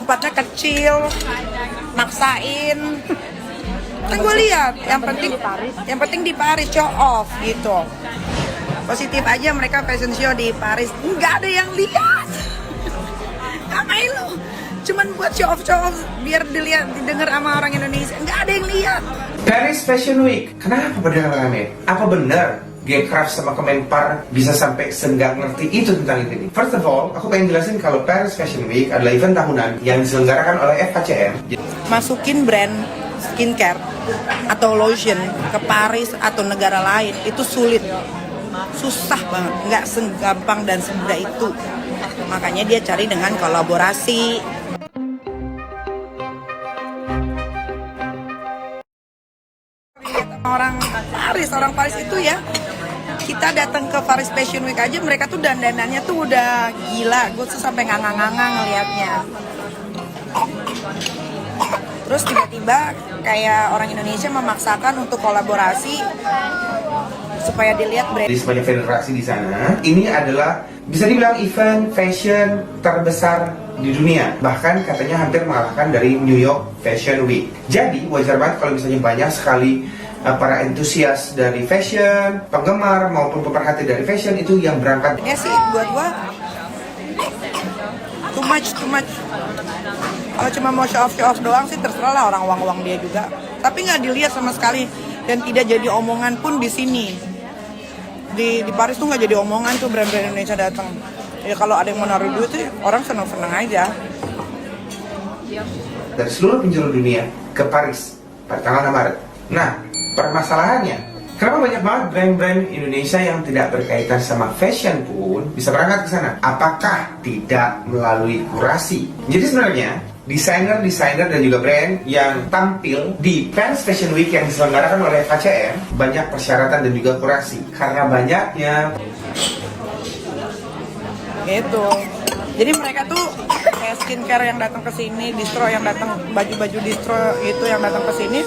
tempatnya kecil, maksain. Kan gue lihat, yang penting di Paris show off gitu. Positif aja mereka fashion show di Paris, nggak ada yang lihat. Ngapain lu? Cuman buat show off biar dilihat, didengar sama orang Indonesia. Nggak ada yang lihat. Paris Fashion Week, kenapa pada rame? Apa benar Gcraft sama Kemenpar bisa sampai senggak ngerti itu tentang ini? First of all, aku pengen jelasin kalau Paris Fashion Week adalah event tahunan yang diselenggarakan oleh FKCM. Masukin brand skincare atau lotion ke Paris atau negara lain itu sulit, susah banget, nggak segampang dan semudah itu. Makanya dia cari dengan kolaborasi. Orang Paris itu ya, kita datang ke Paris Fashion Week aja mereka tuh dandanannya tuh udah gila, gue tuh sampai ngangang-ngangang ngeliatnya. Terus tiba-tiba kayak orang Indonesia memaksakan untuk kolaborasi supaya dilihat brand. Di sebanyak federasi di sana, ini adalah bisa dibilang event fashion terbesar di dunia. Bahkan katanya hampir mengalahkan dari New York Fashion Week. Jadi wajar banget kalau misalnya banyak sekali para entusias dari fashion, penggemar maupun pemerhati dari fashion itu yang berangkat. Ya sih buat gua too much. Kalau cuma mau show off doang sih terserah lah orang uang dia juga. Tapi nggak dilihat sama sekali dan tidak jadi omongan pun di sini. Di Paris tuh nggak jadi omongan tuh brand-brand Indonesia datang. Ya kalau ada yang mau naruh duit tuh orang senang-senang aja. Dari seluruh penjuru dunia ke Paris pada tanggal 6 Maret. Nah, permasalahannya, kenapa banyak banget brand-brand Indonesia yang tidak berkaitan sama fashion pun bisa berangkat ke sana? Apakah tidak melalui kurasi? Jadi sebenarnya desainer dan juga brand yang tampil di Paris Fashion Week yang diselenggarakan oleh KCM banyak persyaratan dan juga kurasi. Karena banyaknya Gitu. Jadi mereka tuh kayak skincare yang datang ke sini, distro yang datang, baju-baju distro itu yang datang ke sini.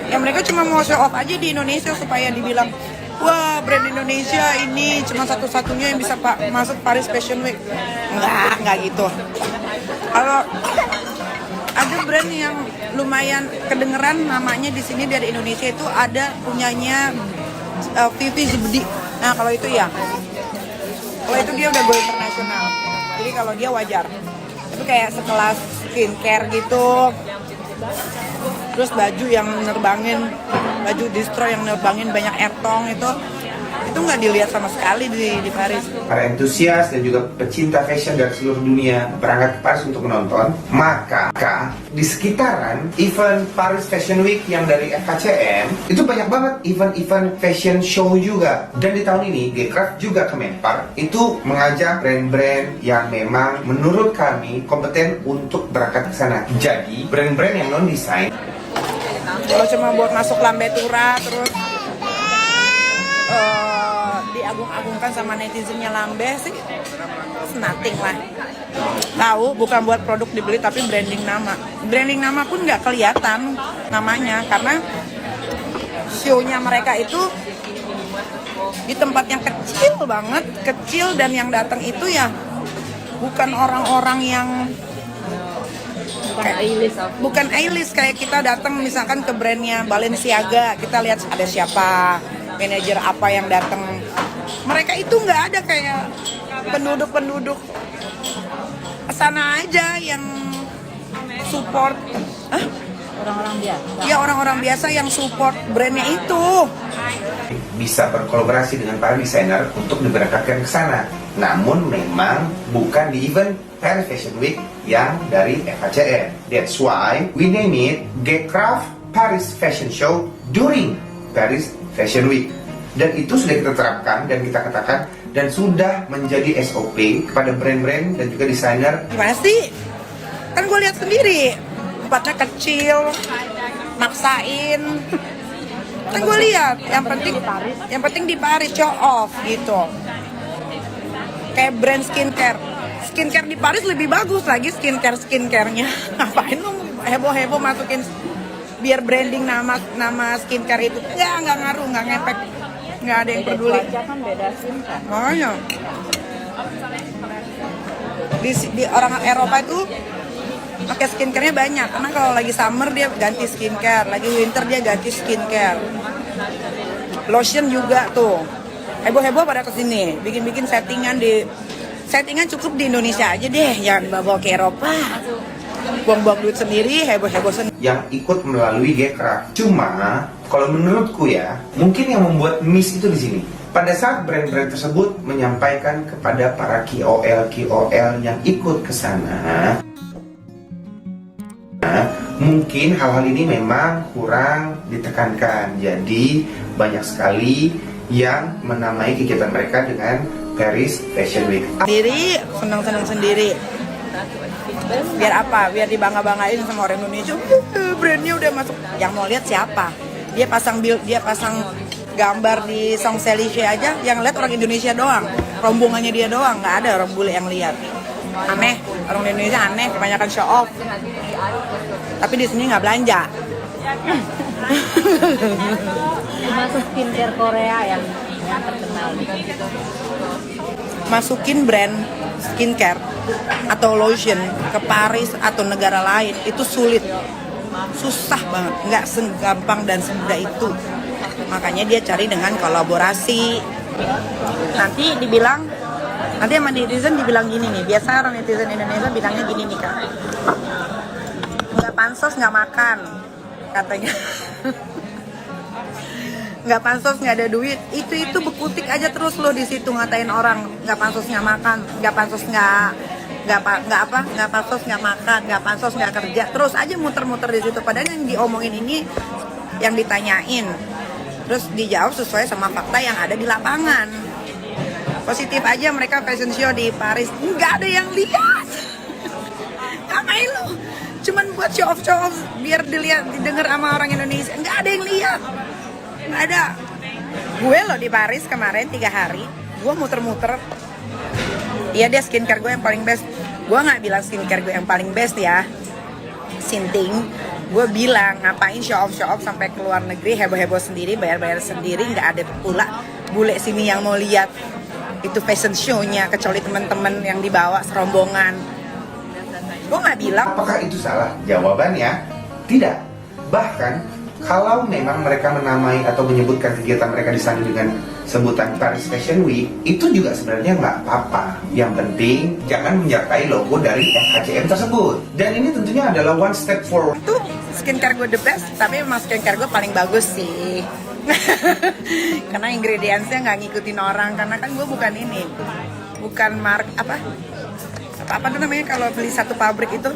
Ya mereka cuma mau show off aja di Indonesia supaya dibilang, wah brand Indonesia ini cuma satu-satunya yang bisa masuk Paris Fashion Week. Enggak gitu. Kalau ada brand yang lumayan kedengeran namanya di sini dari Indonesia itu ada punyanya Vivi Zubdi. Nah kalau itu ya, kalau itu dia udah go internasional. Jadi kalau dia wajar. Itu kayak sekelas skincare gitu. Terus baju yang nerbangin, baju distro yang nerbangin banyak ertong itu nggak dilihat sama sekali di Paris. Para entusias dan juga pecinta fashion dari seluruh dunia berangkat ke Paris untuk menonton. Maka di sekitaran event Paris Fashion Week yang dari FKCM itu banyak banget event-event fashion show juga. Dan di tahun ini Gcraft juga Kemenpar itu mengajak brand-brand yang memang menurut kami kompeten untuk berangkat ke sana. Jadi brand-brand yang non desain. Kalau cuma buat masuk lambe tura terus diagung-agungkan sama netizennya lambe sih, nothing lah. Tahu bukan buat produk dibeli tapi branding nama pun nggak kelihatan namanya karena show-nya mereka itu di tempat yang kecil dan yang datang itu ya bukan orang-orang yang bukan A-list kayak kita datang misalkan ke brandnya Balenciaga, kita lihat ada siapa, manajer apa yang datang. Mereka itu nggak ada kayak penduduk sana aja yang support. Orang-orang biasa. Ya orang-orang biasa yang support brandnya itu. Bisa berkolaborasi dengan para desainer untuk diberangkatkan ke sana. Namun memang bukan di event Paris Fashion Week yang dari FKCM. That's why we name it Gcraft Paris Fashion Show during Paris Fashion Week. Dan itu sudah kita terapkan dan kita katakan dan sudah menjadi SOP kepada brand-brand dan juga desainer. Gimana sih? Kan gue lihat sendiri, tempatnya kecil, maksain. Kan gue lihat, yang penting di Paris show off gitu. Kayak brand skincare di Paris lebih bagus lagi skincare-nya. Ngapain lu heboh-heboh masukin biar branding nama skincare itu? Nggak ngaruh, nggak ngefek. Nggak ada yang peduli. Kan beda skincare. Makanya di orang Eropa itu pakai skincare-nya banyak. Karena kalau lagi summer dia ganti skincare, lagi winter dia ganti skincare. Lotion juga tuh. Heboh-heboh pada kesini, bikin-bikin settingan cukup di Indonesia aja deh, jangan bawa ke Eropa. Buang-buang duit sendiri, heboh-heboh sendiri. Yang ikut melalui Gcraft. Cuma kalau menurutku ya, mungkin yang membuat miss itu di sini. Pada saat brand-brand tersebut menyampaikan kepada para KOL yang ikut ke sana, mungkin hal-hal ini memang kurang ditekankan. Jadi banyak sekali yang menamai kegiatan mereka dengan Paris Fashion Week. Sendiri, senang-senang sendiri. Biar apa? Biar dibangga-banggain sama orang Indonesia. Brandnya udah masuk. Yang mau lihat siapa? Dia pasang gambar di Champs-Élysées aja, yang lihat orang Indonesia doang. Rombongannya dia doang, nggak ada orang bule yang lihat. Aneh, orang Indonesia aneh, kebanyakan show off. Tapi di sini nggak belanja. Termasuk skincare Korea yang terkenal. Masukin brand skincare atau lotion ke Paris atau negara lain itu sulit, susah banget, nggak segampang dan semudah itu. Makanya dia cari dengan kolaborasi. Nanti sama netizen dibilang gini nih, biasa orang netizen Indonesia bilangnya gini nih Kak, nggak pansos nggak makan katanya. Nggak pansos nggak ada duit, itu bekutik aja terus lo di situ ngatain orang nggak pansos nggak makan, nggak pansos nggak pansos nggak makan, nggak pansos nggak kerja, terus aja muter-muter di situ. Padahal yang diomongin ini, yang ditanyain terus dijawab sesuai sama fakta yang ada di lapangan. Positif aja mereka fashion show di Paris, nggak ada yang lihat. Ngapain lo? Cuman buat show off biar didengar sama orang Indonesia, nggak ada yang lihat. Nggak ada. Gue loh di Paris kemarin 3 hari, gue muter-muter. Iya dia skincare gue yang paling best. Gue nggak bilang skincare gue yang paling best ya, sinting. Gue bilang ngapain show off sampai ke luar negeri, heboh-heboh sendiri, bayar sendiri, nggak ada pula bule sini yang mau lihat itu fashion show-nya, kecuali teman-teman yang dibawa serombongan. Gue nggak bilang. Apakah itu salah? Jawabannya tidak. Bahkan kalau memang mereka menamai atau menyebutkan kegiatan mereka di sana dengan sebutan Paris Fashion Week, itu juga sebenarnya nggak apa-apa. Yang penting jangan menyertai logo dari FHCM tersebut. Dan ini tentunya adalah one step forward. Itu skincare gue the best, tapi memang skincare gue paling bagus sih. Karena ingredientsnya nggak ngikutin orang, karena kan gue bukan apa tuh namanya kalau beli satu pabrik itu,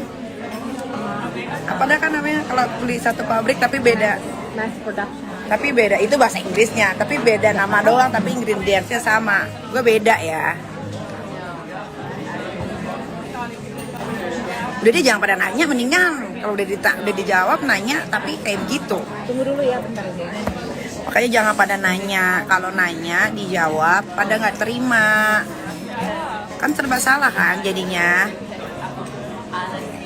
apa dah kan namanya kalau beli satu pabrik tapi beda Mass production. tapi beda, itu bahasa Inggrisnya, tapi beda nama doang tapi ingredientsnya sama. Gue beda ya. Udah deh jangan pada nanya, mendingan kalau udah dijawab nanya tapi kayak begitu. Tunggu dulu ya bentar ya. Makanya jangan pada nanya, kalau nanya dijawab pada nggak terima, kan serba salah kan jadinya.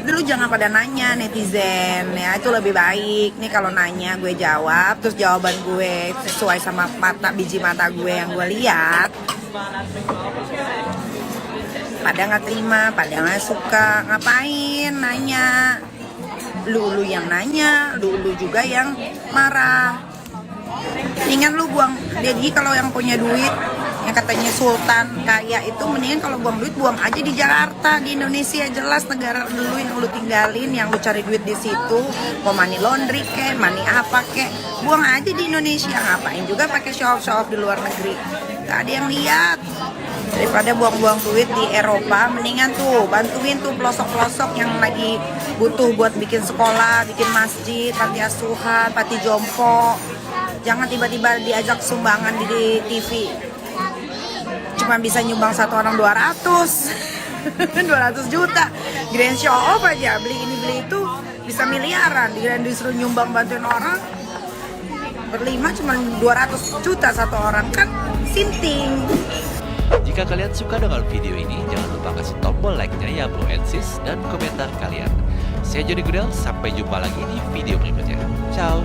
Dulu jangan pada nanya netizen ya, itu lebih baik nih kalau nanya gue jawab, terus jawaban gue sesuai sama biji mata gue yang gue lihat. Pada nggak terima, pada nggak suka, ngapain nanya? Lu yang nanya, lu juga yang marah. Mendingan lu buang. Jadi kalau yang punya duit, yang katanya sultan kaya itu, mendingan kalau buang duit buang aja di Jakarta, di Indonesia. Jelas negara dulu yang lu tinggalin, yang lu cari duit di situ, mau money laundry kek, money apa kek, buang aja di Indonesia. Ngapain juga pakai show off di luar negeri, gak ada yang lihat. Daripada buang-buang duit di Eropa, mendingan tuh bantuin tuh pelosok-pelosok yang lagi butuh buat bikin sekolah, bikin masjid, panti asuhan, panti jompo. Jangan tiba-tiba diajak sumbangan di TV. Cuma bisa nyumbang satu orang 200 juta. Grand show off aja, beli ini beli itu bisa miliaran. Disuruh nyumbang bantuin orang berlima cuma 200 juta satu orang, kan sinting. Jika kalian suka dengan video ini, jangan lupa kasih tombol like-nya ya bro and sis, dan komentar kalian. Saya Jody Gudel, sampai jumpa lagi di video berikutnya. Ciao!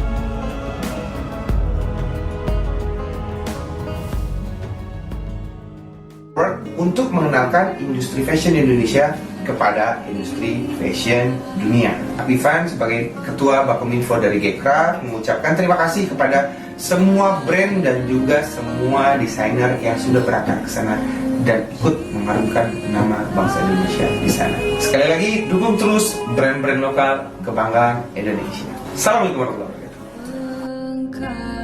Untuk mengenalkan industri fashion Indonesia kepada industri fashion dunia. Apifan sebagai Ketua Bakominfo dari Gekra mengucapkan terima kasih kepada semua brand dan juga semua desainer yang sudah berangkat ke sana dan ikut mengharumkan nama bangsa Indonesia di sana. Sekali lagi, dukung terus brand-brand lokal kebanggaan Indonesia. Assalamualaikum warahmatullahi wabarakatuh.